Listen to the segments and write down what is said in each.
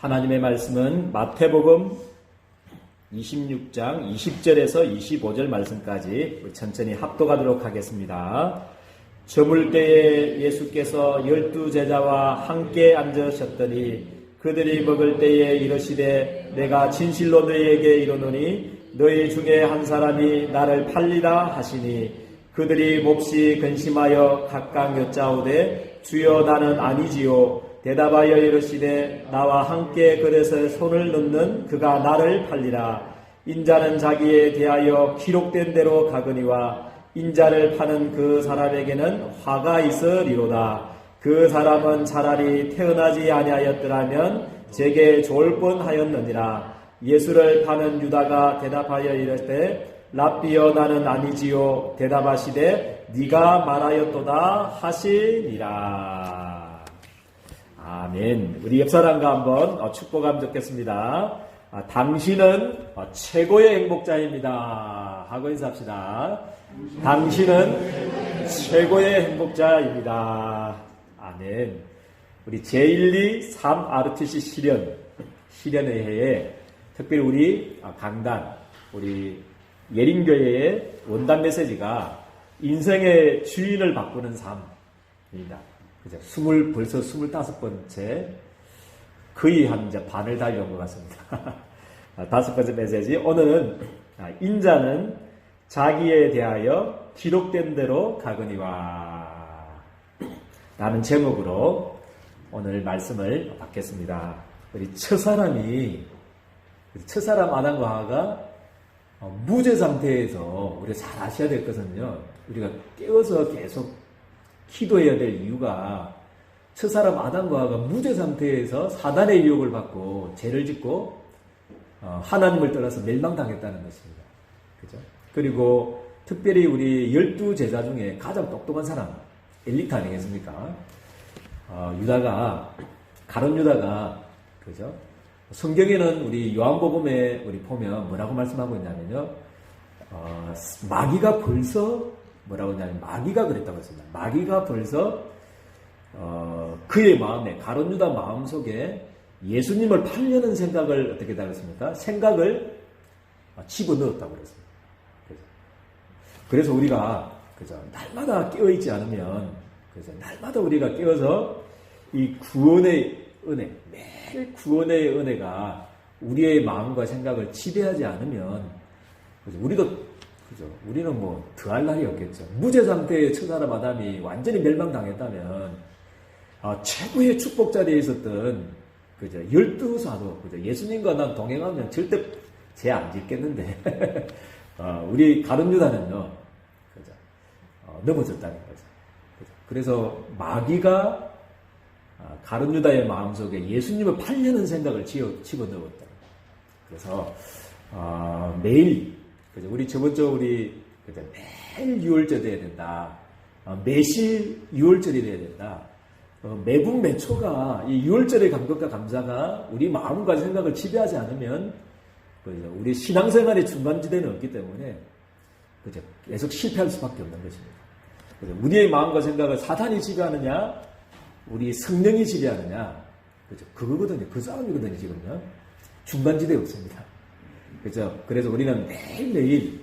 하나님의 말씀은 마태복음 26장 20절에서 25절 말씀까지 천천히 합독하도록 하겠습니다. 저물 때에 예수께서 12제자와 함께 앉으셨더니 그들이 먹을 때에 이르시되 내가 진실로 너희에게 이르노니 너희 중에 한 사람이 나를 팔리라 하시니 그들이 몹시 근심하여 각각 여짜오되 주여 나는 아니지요. 대답하여 이르시되 나와 함께 그릇에 손을 넣는 그가 나를 팔리라. 인자는 자기에 대하여 기록된 대로 가거니와 인자를 파는 그 사람에게는 화가 있으리로다. 그 사람은 차라리 태어나지 아니하였더라면 제게 좋을 뻔하였느니라. 예수를 파는 유다가 대답하여 이르되 랍비여 나는 아니지요. 대답하시되 네가 말하였도다 하시니라. 아멘. 우리 옆사람과 한번 축복하면 좋겠습니다. 당신은 최고의 행복자입니다 하고 인사합시다. 당신은 최고의 행복자입니다. 아멘. 우리 제1, 2, 3 RTC 실현의 해에 특별히 우리 강단, 우리 예림교회의 원단 메시지가 인생의 주인을 바꾸는 삶입니다. 벌써 25번째, 거의 한 이제 반을 달려온 것 같습니다. 5번째 메시지. 오늘은 인자는 자기에 대하여 기록된 대로 가거니와 라는 제목으로 오늘 말씀을 받겠습니다. 우리 첫사람 아담과 하와가 무죄 상태에서 우리가 잘 아셔야 될 것은요, 우리가 깨워서 계속 기도해야 될 이유가 첫사람 아담과 하와가 무죄 상태에서 사단의 유혹을 받고 죄를 짓고 하나님을 떠나서 멸망당했다는 것입니다. 그죠? 그리고 특별히 우리 12제자 중에 가장 똑똑한 사람, 엘리트 아니겠습니까? 가룟 유다가, 그죠? 성경에는 우리 요한복음에 우리 보면 뭐라고 말씀하고 있냐면요, 마귀가 그랬다고 했습니다. 마귀가 벌써 그의 마음에, 가룟 유다 마음속에 예수님을 팔려는 생각을 어떻게 달았습니까? 생각을 집어넣었다고 그랬습니다. 그래서 우리가, 그죠, 날마다 깨어있지 않으면, 그죠, 날마다 우리가 깨어서 이 구원의 은혜, 매일 구원의 은혜가 우리의 마음과 생각을 지배하지 않으면, 그죠, 우리는 뭐 더할 날이 없겠죠. 무죄 상태의 첫사람 아담이 완전히 멸망당했다면 최고의 축복 자리에 있었던, 그죠, 12사도, 그죠, 예수님과 난 동행하면 절대 죄 안 짓겠는데 우리 가룟 유다는요, 그죠, 넘어졌다는 거죠. 그죠? 그래서 마귀가 가룟 유다의 마음속에 예수님을 팔려는 생각을 집어넣었다. 그래서 매일, 그죠, 우리 그죠, 매일 유월절 돼야 된다. 매실 유월절이 돼야 된다. 매분 매초가 이 유월절의 감격과 감사가 우리 마음과 생각을 지배하지 않으면, 그죠, 우리 신앙생활의 중간지대는 없기 때문에, 그죠, 계속 실패할 수밖에 없는 것입니다. 그죠? 우리의 마음과 생각을 사탄이 지배하느냐, 우리 성령이 지배하느냐, 그죠, 그거거든요. 그 싸움이거든요, 지금요. 중간지대 없습니다. 그죠? 그래서 우리는 매일매일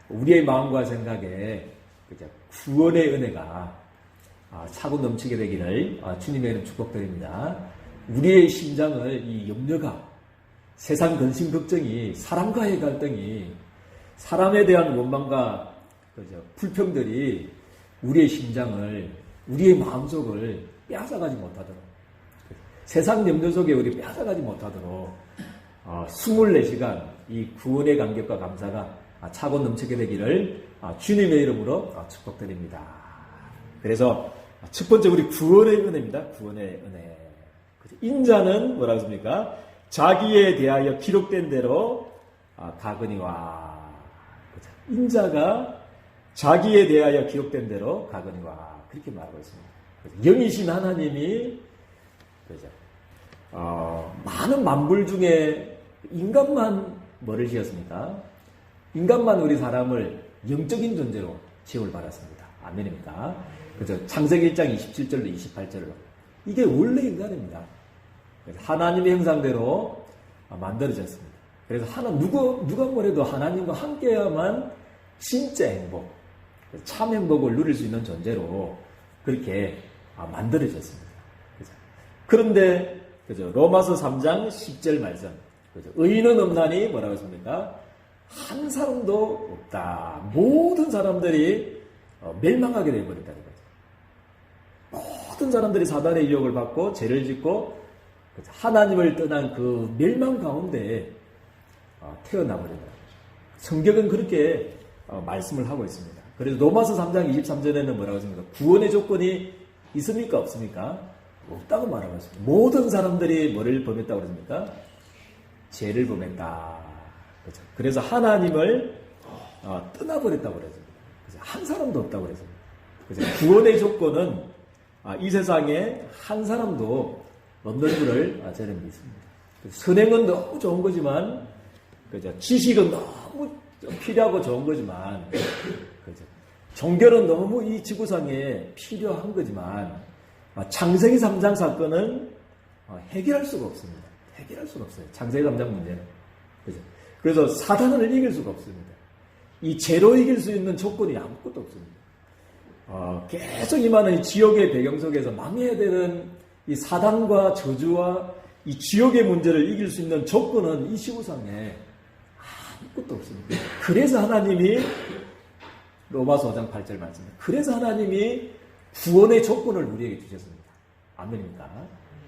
우리의 마음과 생각에, 그죠, 구원의 은혜가 차고 넘치게 되기를 주님의 이름 축복드립니다. 우리의 심장을 이 염려가, 세상 근심 걱정이, 사람과의 갈등이, 사람에 대한 원망과, 그죠, 불평들이 우리의 심장을, 우리의 마음속을 빼앗아가지 못하도록, 세상 염려 속에 우리 빼앗아가지 못하도록 24시간 이 구원의 감격과 감사가 차고 넘치게 되기를 주님의 이름으로 축복드립니다. 그래서 첫 번째 우리 구원의 은혜입니다. 구원의 은혜. 인자는 뭐라고 했습니까? 자기에 대하여 기록된 대로 가거니와. 인자가 자기에 대하여 기록된 대로 가거니와. 그렇게 말하고 있습니다. 영이신 하나님이, 그죠, 많은 만물 중에 인간만 뭐를 지었습니까? 인간만 우리 사람을 영적인 존재로 지음을 받았습니다. 아멘입니까? 그죠? 창세기 1장 27절로 28절로. 이게 원래 인간입니다. 하나님의 형상대로 만들어졌습니다. 그래서 누가 뭐래도 하나님과 함께야만 진짜 행복, 참 행복을 누릴 수 있는 존재로 그렇게 만들어졌습니다. 그런데 로마서 3장 10절 말씀, 의인은 없나니 뭐라고 했습니까? 한 사람도 없다. 모든 사람들이 멸망하게 되어버렸다는 거죠. 모든 사람들이 사단의 유혹을 받고 죄를 짓고 하나님을 떠난 그 멸망 가운데 태어나버린다. 성경은 그렇게 말씀을 하고 있습니다. 그래서 로마서 3장 23절에는 뭐라고 했습니까? 구원의 조건이 있습니까? 없습니까? 없다고 말하고 있습니다. 모든 사람들이 뭐를 범했다고 그랬습니까? 죄를 범했다. 그렇죠? 그래서 하나님을 떠나버렸다고 그랬습니다. 그래서 한 사람도 없다고 그랬습니다. 그래서 구원의 조건은 이 세상에 한 사람도 없는 줄을 저는 믿습니다. 선행은 너무 좋은 거지만, 그죠? 지식은 너무 필요하고 좋은 거지만, 그죠? 종교는 너무 이 지구상에 필요한 거지만, 창세기 3장 사건은 해결할 수가 없습니다. 해결할 수가 없어요. 창세기 3장 문제는. 그죠? 그래서 사단을 이길 수가 없습니다. 이 죄로 이길 수 있는 조건이 아무것도 없습니다. 계속 임하는 이 지옥의 배경 속에서 망해야 되는 이 사단과 저주와 이 지옥의 문제를 이길 수 있는 조건은 이 지구상에 아무것도 없습니다. 그래서 하나님이 로마서 5장 8절 말씀입니다. 그래서 하나님이 구원의 조건을 우리에게 주셨습니다. 아멘입니까?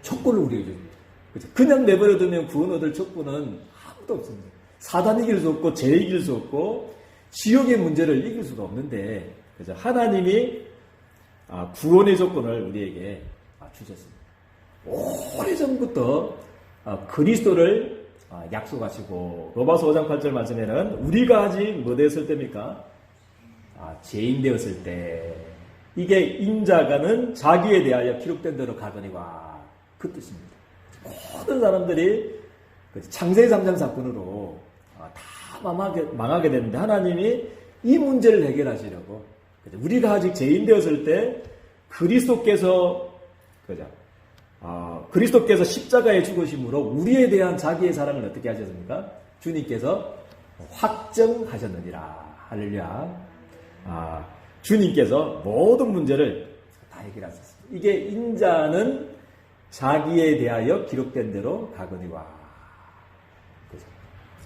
조건을 우리에게 주셨습니다. 그렇죠? 그냥 내버려두면 구원 얻을 조건은 아무것도 없습니다. 사단 이길 수 없고 죄 이길 수 없고 지옥의 문제를 이길 수가 없는데, 그래서 하나님이 구원의 조건을 우리에게 주셨습니다. 오래전부터 그리스도를 약속하시고, 로마서 5장 8절 말씀에는 우리가 아직 뭐 되었을 때입니까? 죄인 되었을 때, 이게 인자가는 자기에 대하여 기록된 대로 가거니와, 그 뜻입니다. 모든 사람들이 창세기 3장 사건으로 다 망하게 되는데, 하나님이 이 문제를 해결하시려고, 우리가 아직 죄인 되었을 때 그리스도께서 십자가에 죽으심으로 우리에 대한 자기의 사랑을 어떻게 하셨습니까? 주님께서 확정하셨느니라. 할렐루야. 주님께서 모든 문제를 다 해결하셨습니다. 이게 인자는 자기에 대하여 기록된 대로 가거니와.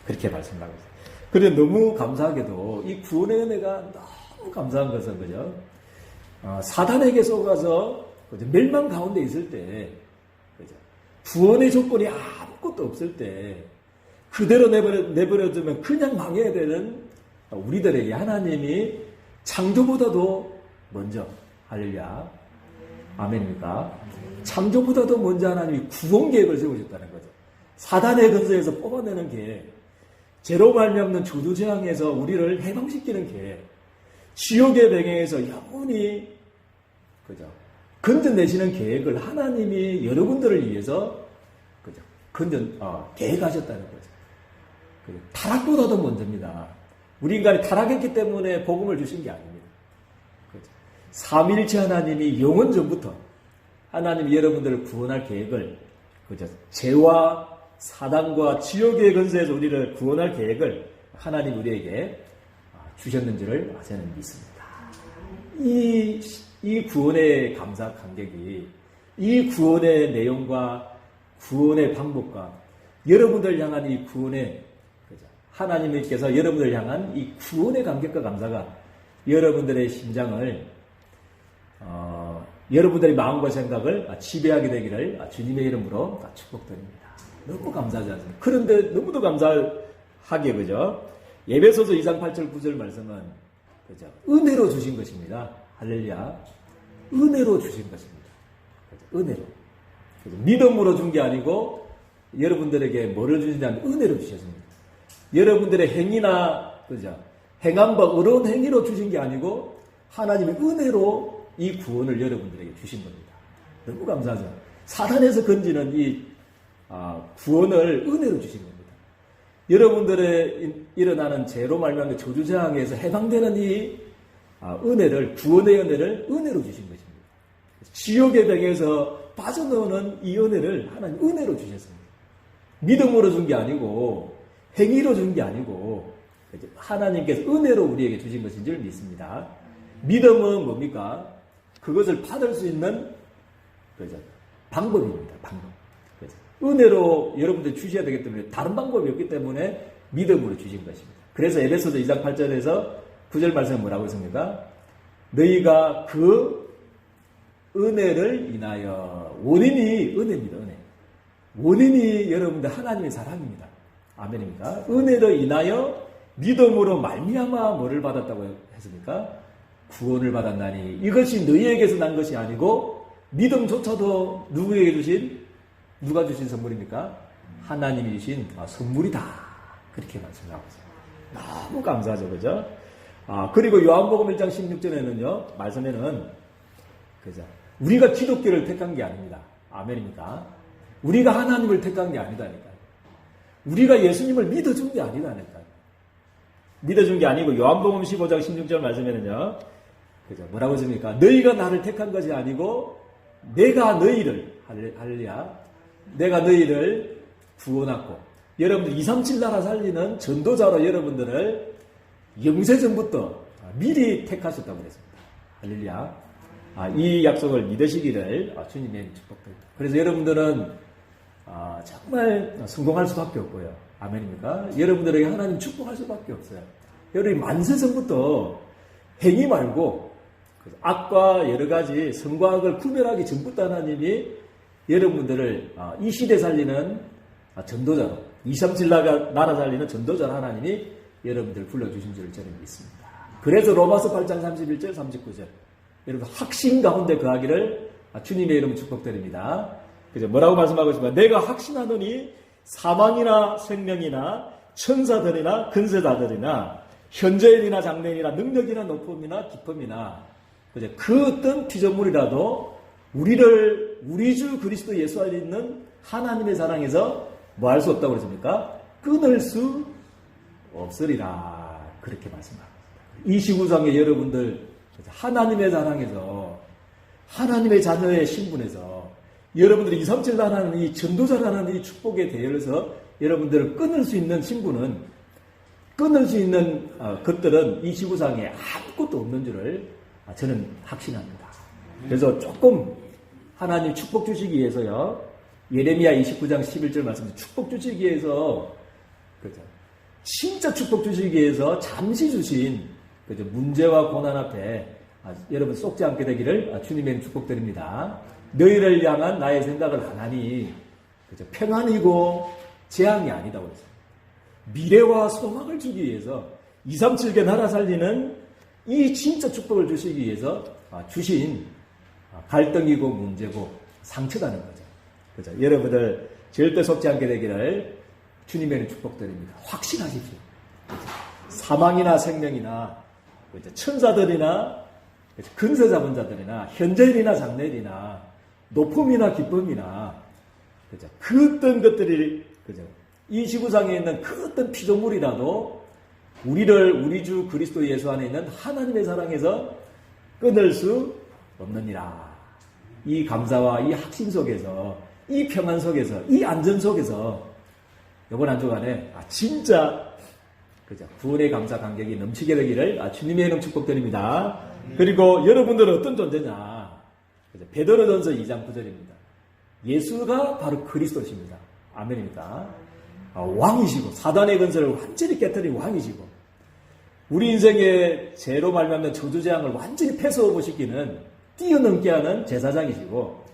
그렇게 말씀하고 있습니다. 그런데 너무 감사하게도 이 구원의 은혜가 너무 감사한 것은, 그죠? 사단에게 속아서 멸망 가운데 있을 때, 그죠? 구원의 조건이 아무것도 없을 때, 그대로 내버려두면 그냥 망해야 되는 우리들에게 하나님이 창조보다도 먼저, 할렐루야, 아멘입니까? 창조보다도 먼저 하나님이 구원 계획을 세우셨다는 거죠. 사단의 근서에서 뽑아내는 계획, 죄로 말미암는 저주 재앙에서 우리를 해방시키는 계획, 지옥의 배경에서 영원히, 그죠? 건져내시는 계획을 하나님이 여러분들을 위해서, 그죠? 계획하셨다는 거죠. 그죠? 타락보다도 먼저입니다. 우리 인간이 타락했기 때문에 복음을 주신 게 아닙니다. 그죠? 삼위일체 하나님이 영원 전부터 하나님이 여러분들을 구원할 계획을, 그죠? 죄와 사단과 지옥의 근세에서 우리를 구원할 계획을 하나님 우리에게 주셨는지를 저는 믿습니다. 이 구원의 감사 감격이, 이 구원의 내용과 구원의 방법과 여러분들 향한 이 구원의, 하나님께서 여러분들 향한 이 구원의 감격과 감사가 여러분들의 심장을, 여러분들의 마음과 생각을 지배하게 되기를 주님의 이름으로 축복드립니다. 너무 감사하지 않습니까? 그런데 너무도 감사하게, 그죠? 에베소서 2장 8절 9절 말씀은, 그죠? 은혜로 주신 것입니다. 할렐루야. 은혜로 주신 것입니다. 그죠? 은혜로. 그죠? 믿음으로 준 게 아니고 여러분들에게 뭐를 주시냐면 은혜로 주셨습니다. 여러분들의 행위나, 그죠? 행한 바 어려운 행위로 주신 게 아니고 하나님의 은혜로 이 구원을 여러분들에게 주신 겁니다. 너무 감사하죠? 사단에서 건지는 이 구원을 은혜로 주신 겁니다. 여러분들의 일어나는 죄로 말미암는 저주 재앙에서 해방되는 이 은혜를, 구원의 은혜를 은혜로 주신 것입니다. 지옥의 병에서 빠져나오는 이 은혜를 하나님 은혜로 주셨습니다. 믿음으로 준 게 아니고 행위로 준 게 아니고 하나님께서 은혜로 우리에게 주신 것인 줄 믿습니다. 믿음은 뭡니까? 그것을 받을 수 있는 방법입니다. 방법. 은혜로 여러분들 주셔야 되기 때문에 다른 방법이 없기 때문에 믿음으로 주신 것입니다. 그래서 에베소서 2장 8절에서 9절 말씀은 뭐라고 했습니까? 너희가 그 은혜를 인하여 원인이 은혜입니다. 은혜. 원인이 여러분들 하나님의 사랑입니다. 아멘입니까? 은혜로 인하여 믿음으로 말미암아 뭐를 받았다고 했습니까? 구원을 받았나니 이것이 너희에게서 난 것이 아니고 믿음조차도 누가 주신 선물입니까? 하나님이 주신 선물이다. 그렇게 말씀하고 있습니다. 너무 감사하죠. 그죠? 그리고 요한복음 1장 16절에는요, 말씀에는, 그죠? 우리가 기독교를 택한 게 아닙니다. 아멘입니까? 우리가 하나님을 택한 게 아니다니까요. 우리가 예수님을 믿어준 게 아니다니까요. 믿어준 게 아니고, 요한복음 15장 16절 말씀에는요, 그죠? 뭐라고 했습니까? 너희가 나를 택한 것이 아니고, 내가 너희를, 할렐루야, 내가 너희를 구원하고, 여러분들 237 나라 살리는 전도자로 여러분들을 영세전부터 미리 택하셨다고 그랬습니다. 할렐루야. 이 약속을 믿으시기를 주님의 축복드립니다. 그래서 여러분들은 정말 성공할 수밖에 없고요. 아멘입니까? 여러분들에게 하나님 축복할 수밖에 없어요. 여러분이 만세전부터 행위 말고 악과 여러 가지 선과 악을 구별하기 전부터 하나님이 여러분들을 이 시대 살리는 전도자로 237 나라 살리는 전도자로 하나님이 여러분들 불러주신 줄 저는 믿습니다. 그래서 로마서 8장 31절 39절 여러분 확신 가운데 거하기를 주님의 이름 축복드립니다. 그죠? 뭐라고 말씀하고 있습니까? 내가 확신하노니 사망이나 생명이나 천사들이나 근세자들이나 현재인이나 장래인이나 능력이나 높음이나 기쁨이나 그죠? 그 어떤 피조물이라도 우리 주 그리스도 예수 안에 있는 하나님의 사랑에서 뭐 할 수 없다고 그랬습니까? 끊을 수 없으리라. 그렇게 말씀합니다. 이 시구상에 여러분들 하나님의 사랑에서 하나님의 자녀의 신분에서 여러분들이 237 하나님 이 전도자라는 이 축복에 대해서 여러분들을 끊을 수 있는 신분은 끊을 수 있는 것들은 이 지구상에 아무것도 없는 줄을 저는 확신합니다. 그래서 조금 하나님 축복 주시기 위해서요. 예레미야 29장 11절 말씀 축복 주시기 위해서 그죠? 진짜 축복 주시기 위해서 잠시 주신 그죠? 문제와 고난 앞에 여러분 쏟지 않게 되기를 주님의 축복드립니다. 너희를 향한 나의 생각을 하나니 그죠? 평안이고 재앙이 아니다고 했어요. 미래와 소망을 주기 위해서 237개 나라 살리는 이 진짜 축복을 주시기 위해서 주신 갈등이고 문제고 상처다는 거죠. 그죠? 여러분들 절대 속지 않게 되기를 주님의 축복드립니다. 확신하십시오. 그죠? 사망이나 생명이나 그죠? 천사들이나 그죠? 근세 잡은 자들이나 현재일이나 장래일이나 높음이나 기쁨이나 그죠? 그 어떤 것들이 그죠? 이 지구상에 있는 그 어떤 피조물이라도 우리 주 그리스도 예수 안에 있는 하나님의 사랑에서 끊을 수 없느니라. 이 감사와 이 확신 속에서 이 평안 속에서 이 안전 속에서 이번 한 주간에 진짜 그죠? 구원의 감사 감격이 넘치게 되기를 주님의 이름 축복드립니다. 그리고 여러분들은 어떤 존재냐? 그죠? 베드로전서 2장 9절입니다. 예수가 바로 그리스도십니다. 아멘입니까? 왕이시고 사단의 근세를 완전히 깨뜨린 왕이시고 우리 인생의 죄로 말미암는 저주재앙을 완전히 패스오버시키는 뛰어넘게 하는 제사장이시고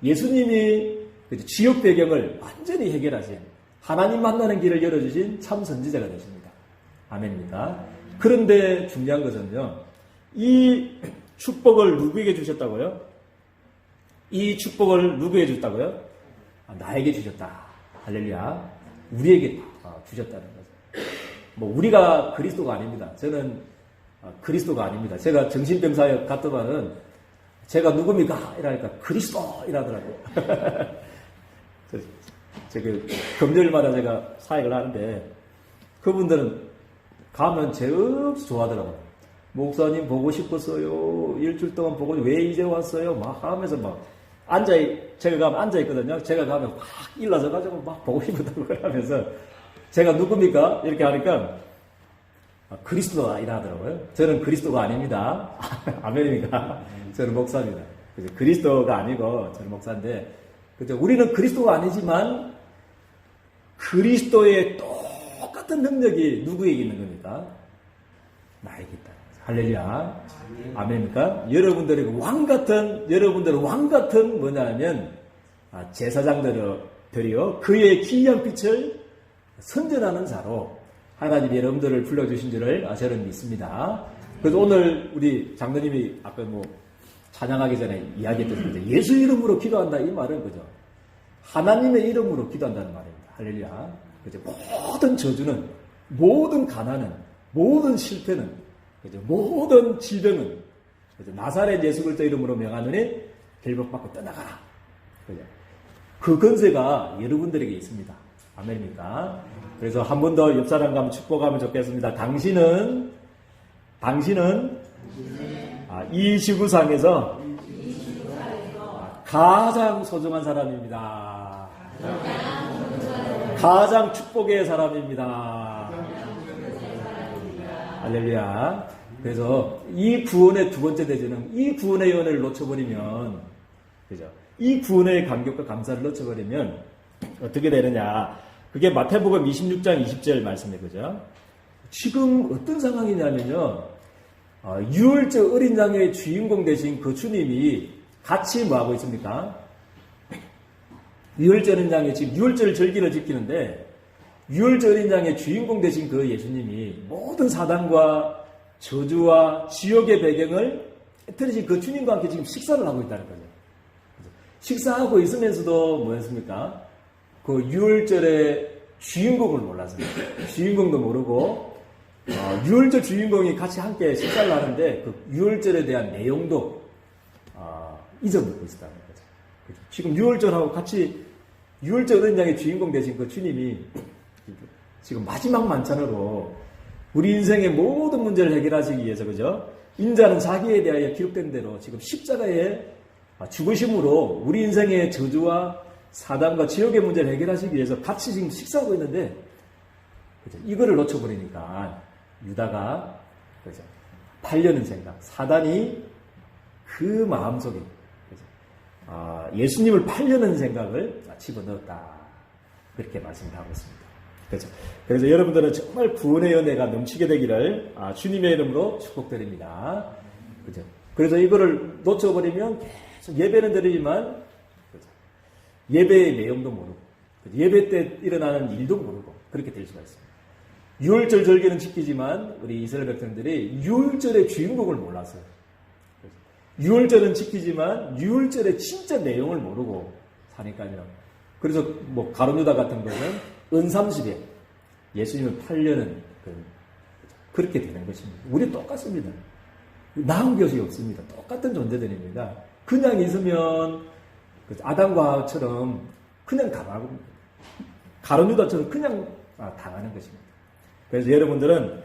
예수님이 지역 배경을 완전히 해결하신 하나님 만나는 길을 열어주신 참 선지자가 되십니다. 아멘입니까? 그런데 중요한 것은요. 이 축복을 누구에게 주셨다고요? 이 축복을 누구에게 주셨다고요? 나에게 주셨다. 할렐루야. 우리에게 주셨다는 거죠. 뭐 우리가 그리스도가 아닙니다. 저는 그리스도가 아닙니다. 제가 정신병사에 갔더만은 제가 누굽니까? 이러니까 그리스도 이라더라고요. 금요일마다 제가 사역을 하는데 그분들은 가면 제없이 좋아하더라고요. 목사님 보고 싶었어요. 일주일 동안 보고 왜 이제 왔어요? 막 하면서 막 제가 가면 앉아있거든요. 제가 가면 막 일어서가지고 막 보고 싶다고 하면서 제가 누굽니까? 이렇게 하니까 그리스도가 이러더라고요. 저는 그리스도가 아닙니다. 아멘입니까? 저는 목사입니다. 그죠? 그리스도가 아니고 저는 목사인데, 그죠? 우리는 그리스도가 아니지만 그리스도의 똑같은 능력이 누구에게 있는 겁니까? 나에게 있다. 할렐루야. 아멘입니까? 여러분들은 왕 같은 뭐냐면, 제사장들이요. 그의 기이한 빛을 선전하는 자로 하나님이 여러분들을 불러주신 줄을 저는 믿습니다. 그래서 오늘 우리 장로님이 아까 찬양하기 전에 이야기했던 거죠. 예수 이름으로 기도한다. 이 말은 그죠? 하나님의 이름으로 기도한다는 말입니다. 할렐루야. 그죠? 모든 저주는, 모든 가난은, 모든 실패는, 그죠? 모든 질병은, 그죠? 나사렛 예수 그리스도 이름으로 명하노니 결박받고 떠나가라. 그죠? 그 건세가 여러분들에게 있습니다. 아멘입니까? 그래서 한 번 더 옆 사람과 한번 축복하면 좋겠습니다. 당신은 이 지구상에서 가장 소중한 사람입니다. 가장 축복의 사람입니다. 할렐루야. 그래서 이 구원의 두 번째 대전은 이 구원의 연을 놓쳐버리면, 그죠? 이 구원의 감격과 감사를 놓쳐버리면 어떻게 되느냐? 그게 마태복음 26장 20절 말씀에 그죠? 지금 어떤 상황이냐면요. 유월절 어린 양의 주인공 되신 그 주님이 같이 뭐하고 있습니까? 유월절 어린 양의 지금 유월절 절기를 지키는데 유월절 어린 양의 주인공 되신 그 예수님이 모든 사단과 저주와 지옥의 배경을 틀으신 그 주님과 함께 지금 식사를 하고 있다는 거죠. 식사하고 있으면서도 뭐였습니까? 그 유월절의 주인공을 몰랐습니다. 주인공도 모르고 유월절 주인공이 같이 함께 식사를 하는데 그 유월절에 대한 내용도 잊어먹고 있었다는 거죠. 지금 유월절하고 같이 유월절 어린 양의 주인공 되신 그 주님이 지금 마지막 만찬으로 우리 인생의 모든 문제를 해결하시기 위해서 그죠? 인자는 자기에 대하여 기록된 대로 지금 십자가의 죽으심으로 우리 인생의 저주와 사단과 지옥의 문제를 해결하시기 위해서 같이 지금 식사하고 있는데, 그죠? 이거를 놓쳐버리니까 유다가, 그죠? 팔려는 생각, 사단이 그 마음속에, 그죠? 예수님을 팔려는 생각을 집어넣었다. 그렇게 말씀을 하고 있습니다. 그죠? 그래서 여러분들은 정말 구원의 은혜가 넘치게 되기를 주님의 이름으로 축복드립니다. 그죠? 그래서 이거를 놓쳐버리면 계속 예배는 드리지만, 예배의 내용도 모르고 예배 때 일어나는 일도 모르고 그렇게 될 수가 있습니다. 유월절 절기는 지키지만 우리 이스라엘 백성들이 유월절의 주인공을 몰랐어요. 유월절은 지키지만 유월절의 진짜 내용을 모르고 사니까요. 그래서 가룟유다 같은 거는 은삼십에 예수님을 팔려는 그렇게 되는 것입니다. 우리 똑같습니다. 나은 것이 없습니다. 똑같은 존재들입니다. 그냥 있으면 아담과 하와처럼 그냥 당하고 가룟유다처럼 그냥 당하는 것입니다. 그래서 여러분들은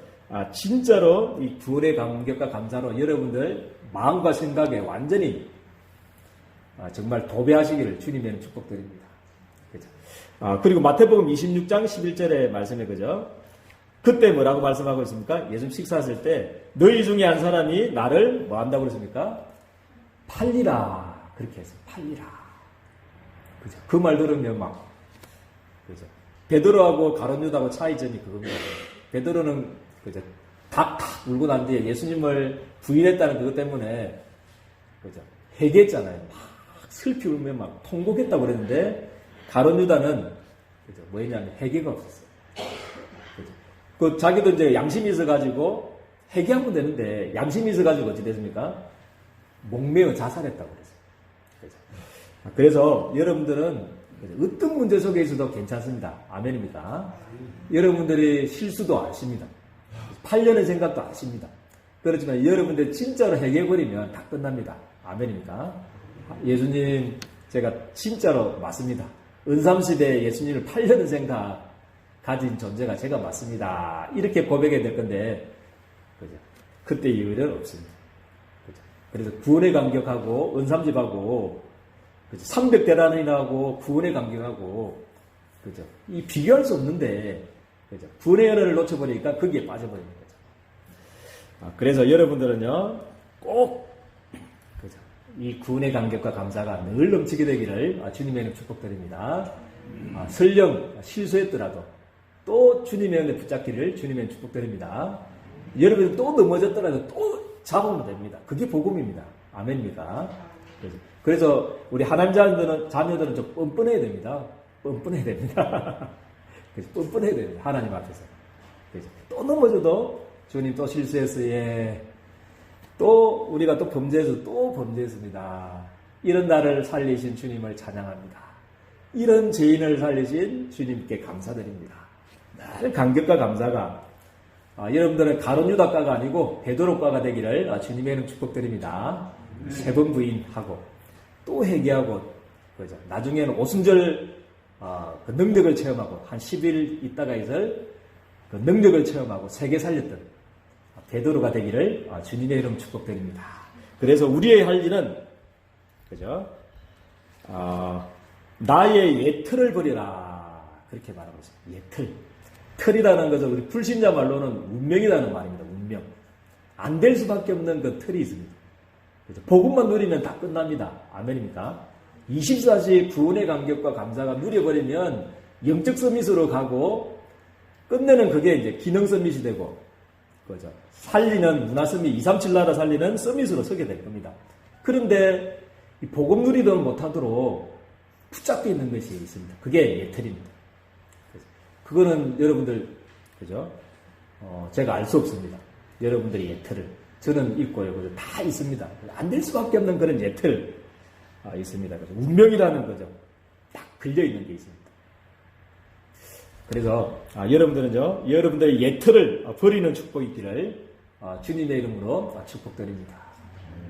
진짜로 이 구원의 감격과 감사로 여러분들 마음과 생각에 완전히 정말 도배하시기를 주님의 축복드립니다. 그죠? 그리고 마태복음 26장 11절의 말씀에 그죠? 그때 뭐라고 말씀하고 있습니까? 예수님 식사하실 때 너희 중에 한 사람이 나를 뭐 한다고 그랬습니까? 팔리라. 그렇게 해서 팔리라. 그죠? 그 말 들으면 그죠? 베드로하고 가룟유다하고 차이점이 그겁니다. 베드로는 그죠? 탁 울고 난 뒤에 예수님을 부인했다는 그것 때문에 그죠? 회개했잖아요. 막 슬피 울며 막 통곡했다고 그랬는데 가룟유다는 그죠? 뭐였냐면 회개가 없었어요. 그죠? 그 자기도 이제 양심이 있어가지고 회개하면 되는데 양심이 있어가지고 어찌 됐습니까? 목매어 자살했다고 그랬어요. 그래서 여러분들은 어떤 문제 속에 있어도 괜찮습니다. 아멘입니다. 여러분들이 실수도 아십니다. 팔려는 생각도 아십니다. 그렇지만 여러분들 진짜로 해결해버리면 다 끝납니다. 아멘입니까? 예수님 제가 진짜로 맞습니다. 은삼시대에 예수님을 팔려는 생각 가진 존재가 제가 맞습니다. 이렇게 고백해야 될 건데 그죠? 그때 이유는 없습니다. 그죠? 그래서 구원에 감격하고 은삼집하고 그죠? 300대라는이라고 구원의 간격하고, 그죠? 이 비교할 수 없는데, 그죠? 구원의 은혜를 놓쳐버리니까 거기에 빠져버리는 거죠. 그래서 여러분들은요, 꼭, 그죠? 이 구원의 간격과 감사가 늘 넘치게 되기를 주님의 이름 축복드립니다. 설령 실수했더라도 또 주님의 은혜 붙잡기를 주님의 축복드립니다. 여러분 또 넘어졌더라도 또 잡으면 됩니다. 그게 복음입니다. 아멘입니까? 그래서 우리 하나님 자녀들은 좀 뻔뻔해야 됩니다. 뻔뻔해야 됩니다. 뻔뻔해야 됩니다. 하나님 앞에서. 또 넘어져도 주님 또 실수했어요. 예. 또 우리가 또 범죄해서 또 범죄했습니다. 이런 나를 살리신 주님을 찬양합니다. 이런 죄인을 살리신 주님께 감사드립니다. 늘 감격과 감사가 여러분들은 가룟 유다가가 아니고 베드로가가 되기를 주님의 이름 축복드립니다. 3번 부인하고 또 회개하고 그죠. 나중에는 오순절 그 능력을 체험하고 한 10일 있다가 있을 그 능력을 체험하고 세계 살렸던 베드로가 되기를 주님의 이름 축복드립니다. 그래서 우리의 할 일은 그죠? 나의 예틀을 버려라 그렇게 말하고 있습니다. 예틀. 틀이라는 것은 우리 불신자 말로는 운명이라는 말입니다. 운명. 안 될 수밖에 없는 그 틀이 있습니다. 그래서 복음만 누리면 다 끝납니다. 아멘입니까? 24시 구원의 감격과 감사가 누려버리면 영적 서밋으로 가고 끝내는 그게 이제 기능 서밋이 되고 그죠. 살리는 문화 서밋 237 나라 살리는 서밋으로 서게 될 겁니다. 그런데 이 복음 누리도록 못하도록 붙잡고 있는 것이 있습니다. 그게 예틀입니다. 그거는 여러분들 그죠? 제가 알 수 없습니다. 여러분들의 예틀을 저는 있고요. 그죠? 다 있습니다. 안 될 수밖에 없는 그런 예틀 있습니다. 그죠? 운명이라는 거죠. 딱 걸려 있는 게 있습니다. 그래서 여러분들은요, 여러분들의 예틀을 버리는 축복이 있기를 주님의 이름으로 축복드립니다.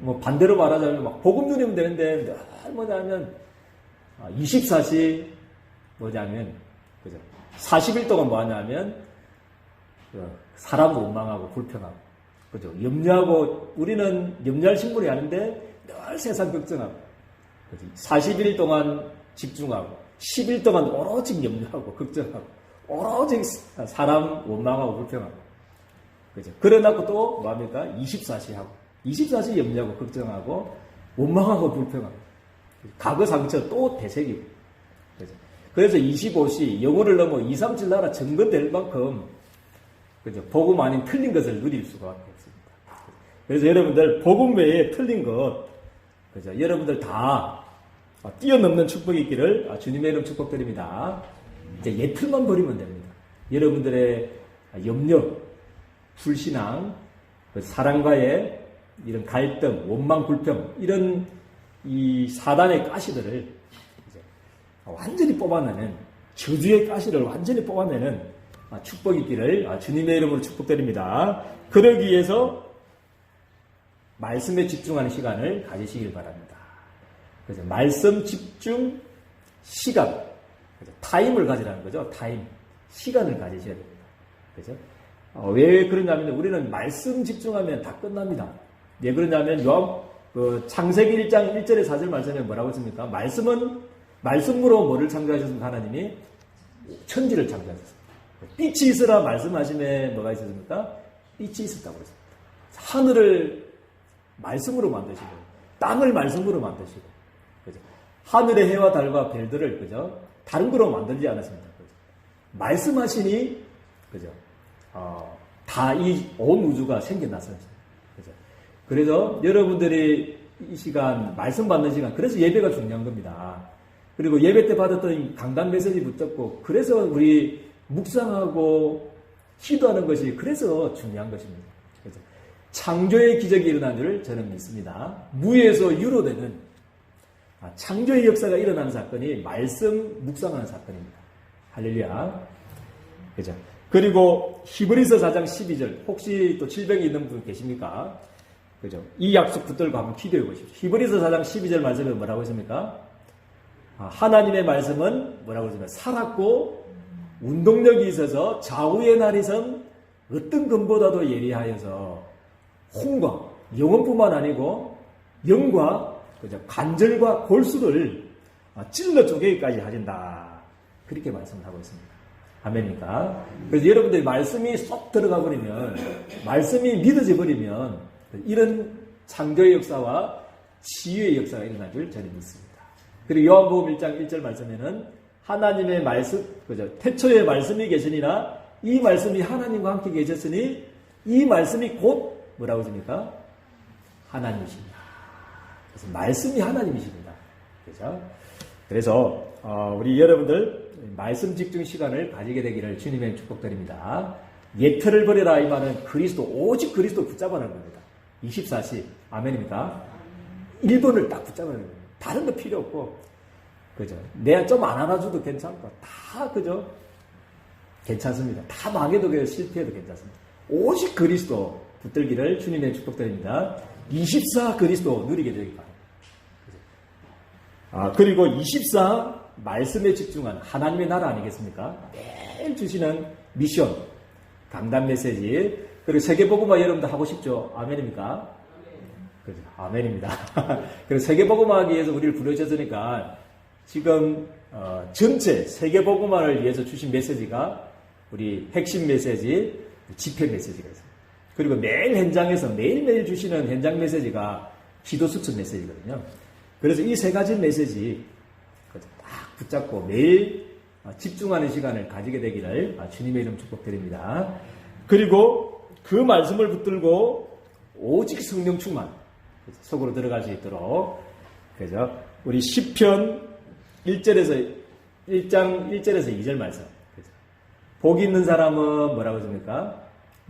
뭐 반대로 말하자면 막 복음 누리면 되는데 늘 뭐냐면 24시 뭐냐면 그죠? 40일 동안 뭐 하냐면 사람을 원망하고 불평하고 그죠? 염려하고 우리는 염려할 신분이 아닌데 늘 세상 걱정하고 그죠? 40일 동안 집중하고 10일 동안 오로지 염려하고 걱정하고 오로지 사람 원망하고 불평하고 그죠? 그래놓고 또 뭐합니까? 24시 하고 24시 염려하고 걱정하고 원망하고 불평하고 과거 상처 또 되새기고 그죠? 그래서 25시 영혼을 넘어 237 나라 증거될 만큼 그죠? 복음 아닌 틀린 것을 누릴 수가 없습니다. 그래서 여러분들 복음 외에 틀린 것 그죠? 여러분들 다 뛰어넘는 축복이 있기를 주님의 이름 축복드립니다. 이제 예틀만 버리면 됩니다. 여러분들의 염려, 불신앙, 사랑과의 이런 갈등, 원망, 불평 이런 이 사단의 가시들을 완전히 뽑아내는 저주의 가시를 완전히 뽑아내는 축복이 있기를 주님의 이름으로 축복드립니다. 그러기 위해서 말씀에 집중하는 시간을 가지시길 바랍니다. 그래서 말씀 집중 시간, 그래서 타임을 가지라는 거죠. 타임, 시간을 가지셔야 됩니다. 그죠? 왜 그러냐면 우리는 말씀 집중하면 다 끝납니다. 왜 그러냐면 창세기 1장 1절에 4절 말씀에 뭐라고 했습니까? 말씀으로 뭐를 창조하셨습니까? 하나님이 천지를 창조하셨습니다. 빛이 있으라 말씀하심에 뭐가 있었습니까? 빛이 있었다고 했습니다. 하늘을 말씀으로 만드시고 땅을 말씀으로 만드시고 그죠? 하늘의 해와 달과 별들을 그죠? 다른 거로 만들지 않았습니다. 그죠? 말씀하시니 그죠? 다 이 온 우주가 생겨났습니다. 그죠? 그래서 여러분들이 이 시간 말씀 받는 시간 그래서 예배가 중요한 겁니다. 그리고 예배 때 받았던 강단 메시지 붙잡고 그래서 우리 묵상하고 기도하는 것이 그래서 중요한 것입니다. 그래서 창조의 기적이 일어난 줄 저는 믿습니다. 무에서 유로 되는 창조의 역사가 일어나는 사건이 말씀 묵상하는 사건입니다. 할렐루야. 그죠? 그리고 히브리서 4장 12절 혹시 또 질병이 있는 분 계십니까? 그죠? 이 약속 붙들고 한번 기도해 보십시오. 히브리서 4장 12절 말씀에 뭐라고 했습니까? 하나님의 말씀은 뭐라고 했습니까? 살았고 운동력이 있어서 좌우의 날이선 어떤 금보다도 예리하여서 혼과 영혼뿐만 아니고 영과 그죠? 관절과 골수를 찔러 쪼개기까지 하신다. 그렇게 말씀하고 있습니다. 아멘입니까? 그래서 여러분들이 말씀이 쏙 들어가 버리면, 말씀이 믿어져 버리면 이런 창조의 역사와 치유의 역사가 일어날 줄 저는 믿습니다. 그리고 요한복음 1장 1절 말씀에는 하나님의 말씀, 그죠? 태초에 말씀이 계시니라 이 말씀이 하나님과 함께 계셨으니 이 말씀이 곧 뭐라고 하십니까? 하나님이십니다. 그래서 말씀이 하나님이십니다. 그죠? 그래서 우리 여러분들 말씀 집중 시간을 가지게 되기를 주님의 축복드립니다. 예틀을 버려라 이 말은 그리스도, 오직 그리스도 붙잡아라는 겁니다. 24시 아멘입니까? 1번을 딱 붙잡아라는 겁니다. 다른 거 필요 없고, 그죠? 내가 좀 안 알아줘도 괜찮고, 다 그죠? 괜찮습니다. 다 망해도 실패해도 괜찮습니다. 오직 그리스도 붙들기를 주님의 축복드립니다. 24 그리스도 누리게 되길 바랍니다. 그리고 24 말씀에 집중한 하나님의 나라 아니겠습니까? 매일 주시는 미션, 강단 메시지, 그리고 세계복음화 여러분들 하고 싶죠? 아멘입니까? 그죠? 아멘입니다. 그리고 세계복음화하기 위해서 우리를 부르셨으니까 지금 전체 세계복음화를 위해서 주신 메시지가 우리 핵심 메시지, 집회 메시지가 있습니다. 그리고 매일 현장에서 매일매일 주시는 현장 메시지가 기도 수천 메시지거든요. 그래서 이 세 가지 메시지 딱 붙잡고 매일 집중하는 시간을 가지게 되기를 주님의 이름 축복드립니다. 그리고 그 말씀을 붙들고 오직 성령 충만 속으로 들어갈 수 있도록, 그죠? 우리 시편 1장 1절에서 2절 말씀. 그죠? 복 있는 사람은 뭐라고 했습니까?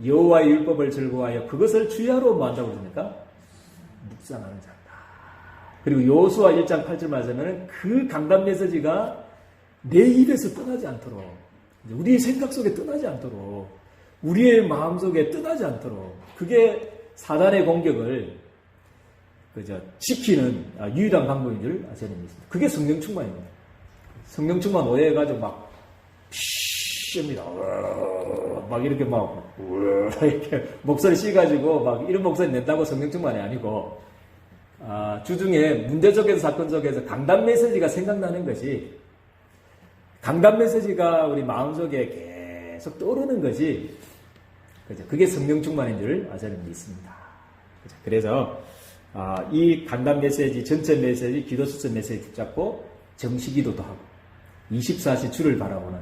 여호와의 율법을 즐거워하여 그것을 주야로 뭐한다고 했습니까? 묵상하는 자다. 그리고 여호수아 1장 8절 말씀에는 그 강단 메시지가 내 입에서 떠나지 않도록, 우리의 생각 속에 떠나지 않도록, 우리의 마음 속에 떠나지 않도록, 그게 사단의 공격을 그저 지키는 유일한 방법인 줄 저는 믿습니다. 그게 성령 충만입니다. 성령 충만 오해해가지고 막 피입니다. 막 이렇게 막 이렇게 목소리 씌가지고 막 이런 목소리 낸다고 성령 충만이 아니고, 주중에 문제 속에서 사건 속에서 강단 메시지가 생각나는 것이, 강단 메시지가 우리 마음속에 계속 떠오르는 것이, 그죠? 그게 성령 충만인 줄 저는 믿습니다. 그죠? 그래서 이 강단 메시지, 전체 메시지, 기도 수천 메시지 붙잡고 정시 기도도 하고 24시 주를 바라보는,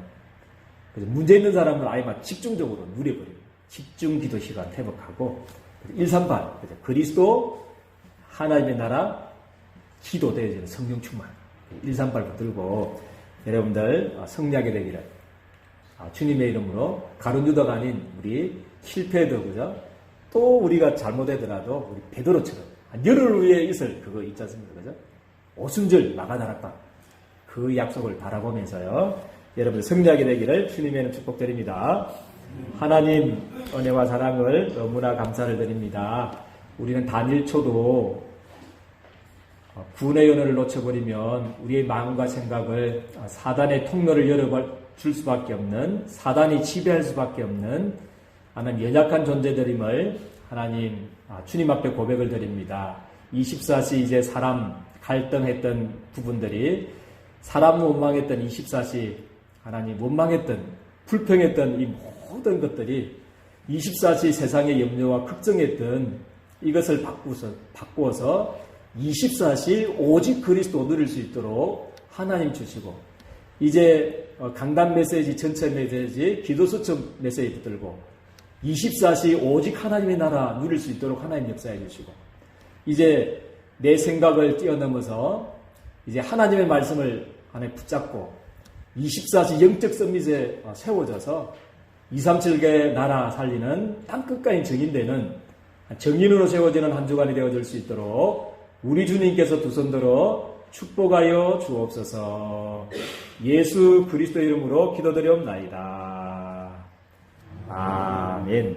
그죠? 문제 있는 사람을 아예 막 집중적으로 누려버리고 집중 기도 시간 회복하고 138, 그죠? 그리스도 하나님의 나라 기도 되어지는 성령 충만 138 붙들고 여러분들 승리하게 되기를 주님의 이름으로 가룟 유다가 아닌 우리 실패해도, 그죠? 또 우리가 잘못하더라도 우리 베드로처럼 열흘 위에 있을 그거 있지 않습니까? 그죠? 오순절 나가다락방 그 약속을 바라보면서요, 여러분 승리하게 되기를 주님의 이름 축복드립니다. 하나님 은혜와 사랑을 너무나 감사를 드립니다. 우리는 단 1초도 구원의 연호를 놓쳐버리면 우리의 마음과 생각을 사단의 통로를 열어줄 수밖에 없는, 사단이 지배할 수밖에 없는 하나님 연약한 존재들임을 하나님 주님 앞에 고백을 드립니다. 24시 이제 사람 갈등했던 부분들이, 사람 원망했던 24시 하나님 원망했던 불평했던 이 모든 것들이 24시 세상의 염려와 걱정했던 이것을 바꾸어서 24시 오직 그리스도 누릴 수 있도록 하나님 주시고, 이제 강단 메시지, 전체 메시지, 기도 수첩 메시지 붙들고 24시 오직 하나님의 나라 누릴 수 있도록 하나님 역사해 주시고, 이제 내 생각을 뛰어넘어서 이제 하나님의 말씀을 안에 붙잡고 24시 영적 서밋에 세워져서 237개 나라 살리는 땅끝까지 정인되는 정인으로 세워지는 한 주간이 되어질 수 있도록 우리 주님께서 두 손 들어 축복하여 주옵소서. 예수 그리스도 이름으로 기도드리옵나이다. 아멘.